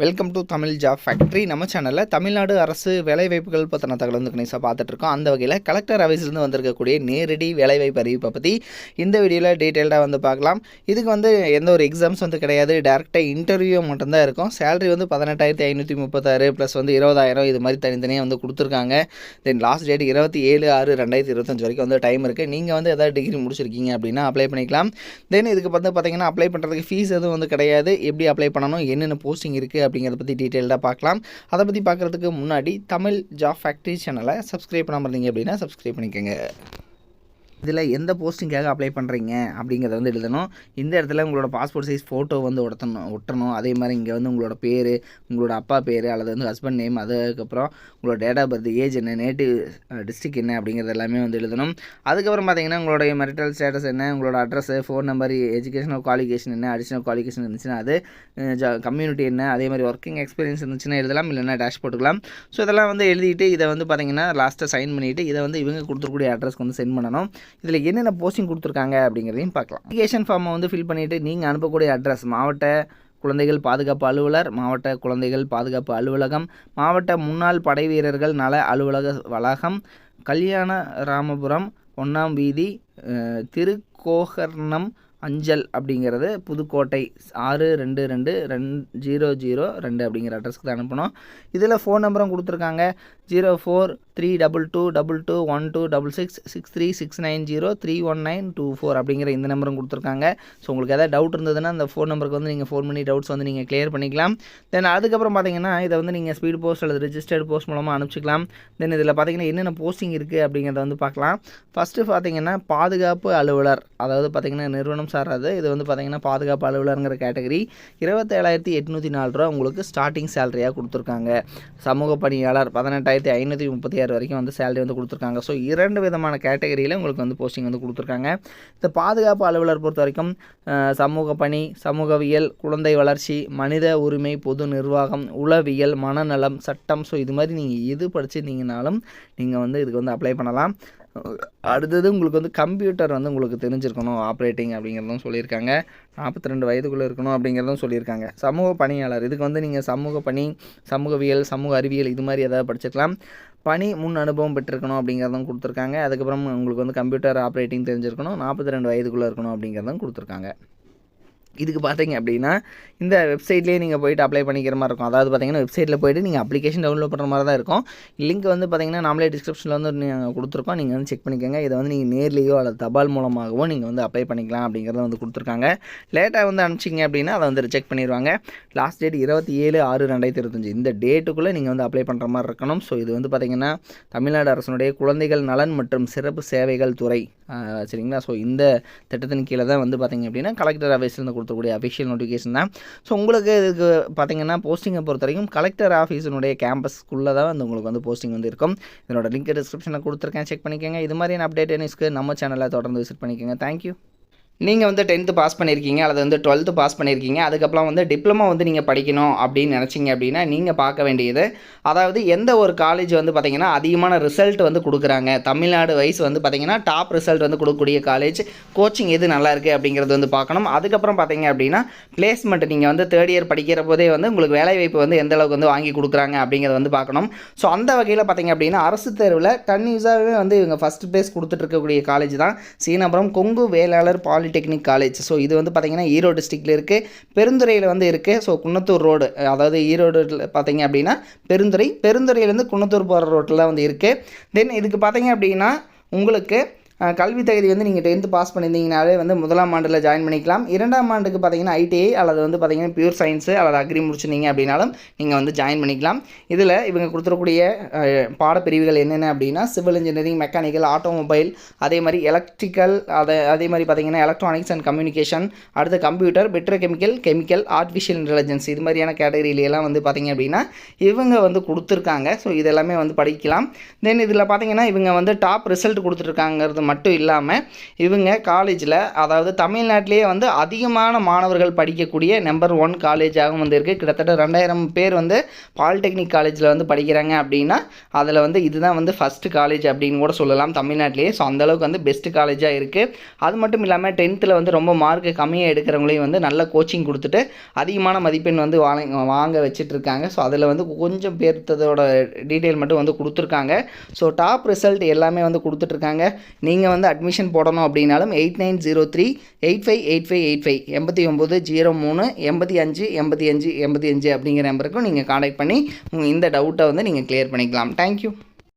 Welcome to Tamil job factory. நம்ம சேனலில் தமிழ்நாடு அரசு வேலைவாய்ப்புகள் பற்றின தகவல் வந்து கணிசாக பார்த்துட்ருக்கோம். அந்த வகையில் கலெக்டர் ஆஃபீஸ்லேருந்து வந்திருக்கக்கூடிய நேரடி வேலைவாய்ப்பு அறிவிப்பை பற்றி இந்த வீடியோவில் டீட்டெயில்டாக வந்து பார்க்கலாம். இதுக்கு வந்து எந்த ஒரு எக்ஸாம்ஸ் வந்து கிடையாது, டேரெக்டாக இன்டர்வியூ மட்டும்தான் இருக்கும். சேலரி வந்து 18,536 ப்ளஸ் வந்து 20,000 இது மாதிரி தனித்தனியாக வந்து கொடுத்துருக்காங்க. தென் லாஸ்ட் டேட் 27/6/2025 வரைக்கும் வந்து டைம் இருக்குது. நீங்கள் வந்து எதாவது டிகிரி முடிச்சிருக்கீங்க அப்படின்னா அப்ளை பண்ணிக்கலாம். தென் இதுக்கு வந்து பார்த்திங்கன்னா அப்ளை பண்ணுறதுக்கு ஃபீஸ் எதுவும் வந்து கிடையாது. எப்படி அப்ளை பண்ணணும், என்னென்ன போஸ்டிங் இருக்குது அப்படிங்கிறத பற்றி டீட்டெயில்டாக பார்க்கலாம். அதை பற்றி பார்க்குறதுக்கு முன்னாடி தமிழ் ஜாப் ஃபேக்ட்ரி சேனலை சப்ஸ்கிரைப் பண்ணாமல் இருந்தீங்க அப்படின்னா சப்ஸ்கிரைப் பண்ணிக்கோங்க. இதில் எந்த போஸ்டிங்காக அப்ளை பண்ணுறீங்க அப்படிங்கிறத வந்து எழுதணும். இந்த இடத்துல உங்களோட பாஸ்போர்ட் சைஸ் ஃபோட்டோ வந்து ஒட்டணும். அதே மாதிரி இங்கே வந்து உங்களோட பேர், உங்களோட அப்பா பேர் அல்லது வந்து ஹஸ்பண்ட் நேம், அதுக்கப்புறம் உங்களோட டேட் ஆஃப் பர்த், ஏஜ் என்ன, நேட்டிவ் டிஸ்ட்ரிக்ட் என்ன அப்படிங்கிறது எல்லாமே வந்து எழுதணும். அதுக்கப்புறம் பார்த்தீங்கன்னா உங்களுடைய மெரிட்டல் ஸ்டேட்டஸ் என்ன, உங்களோட address, phone number, educational qualification என்ன, அடிஷனல் குவாலிஃபிகேஷன் இருந்துச்சுன்னா அது, கம்யூனிட்டி என்ன, அதே மாதிரி ஒர்க்கிங் எக்ஸ்பீரியன்ஸ் இருந்துச்சுன்னா எழுதலாம், இல்லைன்னா டேஷ் போட்டுக்கலாம். ஸோ இதெல்லாம் வந்து எழுதிட்டு இதை வந்து பார்த்தீங்கன்னா லாஸ்ட்டாக சைன் பண்ணிவிட்டு இதை வந்து இவங்க கொடுத்துருக்கூடிய அட்ரஸ்க்கு வந்து சென்ட் பண்ணணும். இதில் என்னென்ன போஸ்டிங் கொடுத்துருக்காங்க அப்படிங்கிறதையும் பார்க்கலாம். அப்ளிகேஷன் ஃபார்மை வந்து ஃபில் பண்ணிவிட்டு நீங்கள் அனுப்பக்கூடிய அட்ரஸ் மாவட்ட குழந்தைகள் பாதுகாப்பு அலுவலர், மாவட்ட குழந்தைகள் பாதுகாப்பு அலுவலகம், மாவட்ட முன்னாள் படை வீரர்கள் நல அலுவலக வளாகம், கல்யாண ராமபுரம் 1ஆம் வீதி, திருக்கோகர்ணம் அஞ்சல் அப்படிங்கிறது புதுக்கோட்டை 62222002 அப்படிங்கிற அட்ரஸ்க்கு தான் அனுப்பணும். இதில் ஃபோன் நம்பரும் கொடுத்துருக்காங்க 04322212666369031924 அப்படிங்கிற இந்த நம்பரும் கொடுத்துருக்காங்க. ஸோ உங்களுக்கு எதாவது டவுட் இருந்ததுன்னா அந்த ஃபோன் நம்பருக்கு வந்து நீங்கள் ஃபோன் பண்ணி டவுட்ஸ் வந்து நீங்கள் கிளியர் பண்ணிக்கலாம். தென் அதுக்கப்புறம் பார்த்தீங்கன்னா இதை வந்து நீங்கள் ஸ்பீட் போஸ்ட் அல்லது ரிஜிஸ்டர்டு போஸ்ட் மூலமாக அனுப்பிச்சிக்கலாம். தென் இதில் பார்த்தீங்கன்னா என்னென்ன போஸ்டிங் இருக்குது அப்படிங்கிறத வந்து பார்க்கலாம். ஃபஸ்ட்டு பார்த்தீங்கன்னா பாதுகாப்பு அலுவலர், அதாவது பார்த்தீங்கன்னா நிறுவனம் சாராது, இது வந்து பார்த்தீங்கன்னா பாதுகாப்பு அலுவலருங்கிற கேட்டகரி 27,804 ரூபா உங்களுக்கு ஸ்டார்டிங் சேலரியாக கொடுத்துருக்காங்க. சமூக பணியாளர் 18,536 வரைக்கும் வந்து சேலரி வந்து கொடுத்துருக்காங்க. ஸோ 2 விதமான கேட்டகரியில் உங்களுக்கு வந்து போஸ்டிங் வந்து கொடுத்துருக்காங்க. இந்த பாதுகாப்பு அலுவலர் பொறுத்த வரைக்கும் சமூக பணி, சமூகவியல், குழந்தை வளர்ச்சி, மனித உரிமை, பொது நிர்வாகம், உளவியல், மனநலம், சட்டம், ஸோ இது மாதிரி நீங்கள் எது படிச்சிருந்தீங்கனாலும் நீங்கள் வந்து இதுக்கு வந்து அப்ளை பண்ணலாம். அடுத்தது உங்களுக்கு வந்து கம்ப்யூட்டர் வந்து உங்களுக்கு தெரிஞ்சிருக்கணும், ஆப்ரேட்டிங் அப்படிங்கிறதும் சொல்லியிருக்காங்க. 42 வயதுக்குள்ளே இருக்கணும் அப்படிங்கிறதும் சொல்லியிருக்காங்க. சமூக பணியாளர், இதுக்கு வந்து நீங்கள் சமூக பணி, சமூகவியல், சமூக அறிவியல் இது மாதிரி எதாவது படிச்சுக்கலாம். பணி முன் அனுபவம் பெற்றிருக்கணும் அப்படிங்கிறதும் கொடுத்துருக்காங்க. அதுக்கப்புறம் உங்களுக்கு வந்து கம்ப்யூட்டர் ஆப்ரேட்டிங் தெரிஞ்சிருக்கணும், 42 வயதுக்குள்ளே இருக்கணும் அப்படிங்கிறதும் கொடுத்துருக்காங்க. இதுக்கு பார்த்தீங்க அப்படின்னா இந்த வெப்சைட்லேயே நீங்கள் போய்ட்டு அப்ளை பண்ணிக்கிற மாதிரி இருக்கும். அதாவது பார்த்தீங்கன்னா வெப்சைட்டில் போய்ட்டு நீங்கள் அப்ளிகேஷன் டவுன்லோட் பண்ணுற மாதிரி தான் இருக்கும். லிங்க் வந்து பார்த்தீங்கன்னா நாமளே டிஸ்கிரிப்ஷனில் வந்து நீங்கள் கொடுத்துருக்கோம், நீங்கள் வந்து செக் பண்ணிக்கோங்க. இதை வந்து நீங்கள் நேர்லேயோ அல்லது தபால் மூலமாகவோ நீங்கள் வந்து அப்ளை பண்ணிக்கலாம் அப்படிங்கிறத வந்து கொடுத்துருக்காங்க. லேட்டாக வந்து அனுப்பிச்சிங்க அப்படின்னா அதை வந்து ரிஜெக்ட் பண்ணிடுவாங்க. லாஸ்ட் டேட் 27/6/2025 இந்த டேட்டுக்குள்ளே நீங்கள் வந்து அப்ளை பண்ணுற மாதிரி இருக்கணும். ஸோ இது வந்து பார்த்தீங்கன்னா தமிழ்நாடு அரசினுடைய குழந்தைகள் நலன் மற்றும் சிறப்பு சேவைகள் துறை, சரிங்களா. ஸோ இந்த திட்டத்தின் கீழே தான் வந்து பார்த்தீங்க அப்படின்னா கலெக்டர் ஆஃபீஸ்லேருந்து கொடுத்துக்கூடிய அஃபிஷியல் நோட்டிஃபிகேஷன் தான். ஸோ உங்களுக்கு இதுக்கு பார்த்தீங்கன்னா போஸ்டிங்கை பொறுத்த வரைக்கும் கலெக்டர் ஆஃபீஸினுடைய கேம்பஸ்க்குள்ளே தான் வந்து உங்களுக்கு வந்து போஸ்டிங் வந்து இருக்கும். இதனோட லிங்க் டிஸ்கிரிப்ஷனில் கொடுத்துருக்கேன், செக் பண்ணிக்கோங்க. இது மாதிரியான அப்டேட் நியூஸ்க்கு நம்ம சேனலை தொடர்ந்து விசிட் பண்ணிக்கோங்க. தேங்க்யூ. நீங்கள் வந்து 10th பாஸ் பண்ணியிருக்கீங்க அல்லது வந்து 12th பாஸ் பண்ணியிருக்கீங்க, அதுக்கப்புறம் வந்து டிப்ளமோ வந்து நீங்கள் படிக்கணும் அப்படின்னு நினச்சிங்க அப்படின்னா நீங்கள் பார்க்க வேண்டியது, அதாவது எந்த ஒரு காலேஜ் வந்து பார்த்திங்கன்னா அதிகமான ரிசல்ட் வந்து கொடுக்குறாங்க, தமிழ்நாடு வைஸ் வந்து பார்த்திங்கன்னா டாப் ரிசல்ட் வந்து கொடுக்கக்கூடிய காலேஜ், கோச்சிங் எது நல்லா இருக்குது அப்படிங்கிறது வந்து பார்க்கணும். அதுக்கப்புறம் பார்த்தீங்க அப்படின்னா பிளேஸ்மெண்ட், நீங்கள் வந்து 3rd இயர் படிக்கிற போதே வந்து உங்களுக்கு வேலைவாய்ப்பு வந்து எந்த அளவுக்கு வந்து வாங்கி கொடுக்குறாங்க அப்படிங்கிறத வந்து பார்க்கணும். ஸோ அந்த வகையில் பார்த்தீங்க அப்படின்னா அரசு தேர்வில் கன்யூஸாகவே வந்து இவங்க ஃபஸ்ட் ப்ளேஸ் கொடுத்துட்ருக்கக்கூடிய காலேஜ் தான் Seenapuram Kongu Vellalar polytechnic college. So இது வந்து பார்த்திங்கன்னா ஈரோடு டிஸ்ட்ரிக்டில் இருக்குது, பெருந்துறையில் வந்து இருக்குது. ஸோ குன்னத்தூர் ரோடு, அதாவது ஈரோடு பார்த்தீங்க அப்படின்னா பெருந்துறையிலேருந்து குன்னத்தூர் போகிற ரோட்டில் வந்து இருக்குது. தென் இதுக்கு பார்த்தீங்க அப்படின்னா உங்களுக்கு கல்வி தகுதி வந்து நீங்கள் 10th பாஸ் பண்ணியிருந்தீங்கனாலே வந்து 1ஆம் ஆண்டில் ஜாயின் பண்ணிக்கலாம். 2ஆம் ஆண்டுக்கு பார்த்தீங்கன்னா ITI அல்லது வந்து பார்த்தீங்கன்னா பியூர் சயின்ஸு அல்லது அக்ரி முடிச்சிருந்தீங்க அப்படின்னாலும் நீங்கள் வந்து ஜாயின் பண்ணிக்கலாம். இதில் இவங்க கொடுத்துருக்கூடிய பாடப்பிரிவுகள் என்னென்ன அப்படின்னா சிவில் இன்ஜினியரிங், மெக்கானிக்கல், ஆட்டோமொபைல், அதே மாதிரி எலக்ட்ரிக்கல், அதே மாதிரி பார்த்தீங்கன்னா எலக்ட்ரானிக்ஸ் அண்ட் கம்யூனிகேஷன், அடுத்து கம்ப்யூட்டர், கெமிக்கல், ஆர்டிஃபிஷியல் இன்டெலிஜென்ஸ் இது மாதிரியான கேட்டகரியிலெல்லாம் வந்து பார்த்தீங்க அப்படின்னா இவங்க வந்து கொடுத்துருக்காங்க. ஸோ இதெல்லாமே வந்து படிக்கலாம். தென் இதில் பார்த்தீங்கன்னா இவங்க வந்து டாப் ரிசல்ட் கொடுத்துருக்காங்கிறது மட்டும் இல்லாமல் இவங்க காலேஜில் அதாவது தமிழ்நாட்டிலேயே வந்து அதிகமான மாணவர்கள் படிக்கக்கூடிய நம்பர் 1 காலேஜாகவும் வந்து இருக்குது. கிட்டத்தட்ட 2000 பேர் வந்து பாலிடெக்னிக் காலேஜில் வந்து படிக்கிறாங்க அப்படின்னா அதில் வந்து இதுதான் வந்து ஃபஸ்ட்டு காலேஜ் அப்படின்னு கூட சொல்லலாம் தமிழ்நாட்டிலேயே. ஸோ அந்தளவுக்கு வந்து பெஸ்ட்டு காலேஜாக இருக்குது. அது மட்டும் இல்லாமல் 10th வந்து ரொம்ப மார்க்கு கம்மியாக எடுக்கிறவங்களையும் வந்து நல்ல கோச்சிங் கொடுத்துட்டு அதிகமான மதிப்பெண் வந்து வாங்க வச்சிட்ருக்காங்க. ஸோ அதில் வந்து கொஞ்சம் பேர்த்ததோட டீட்டெயில் மட்டும் வந்து கொடுத்துருக்காங்க. ஸோ டாப் ரிசல்ட் எல்லாமே வந்து கொடுத்துட்ருக்காங்க. நீங்கள் வந்து அட்மிஷன் போடணும் அப்படின்னாலும் 8903-858585 8903-858585 அப்படிங்கிற நம்பருக்கும் நீங்கள் காண்டாக்ட் பண்ணி இந்த டவுட்டை வந்து நீங்கள் கிளியர் பண்ணிக்கலாம். தேங்க்யூ.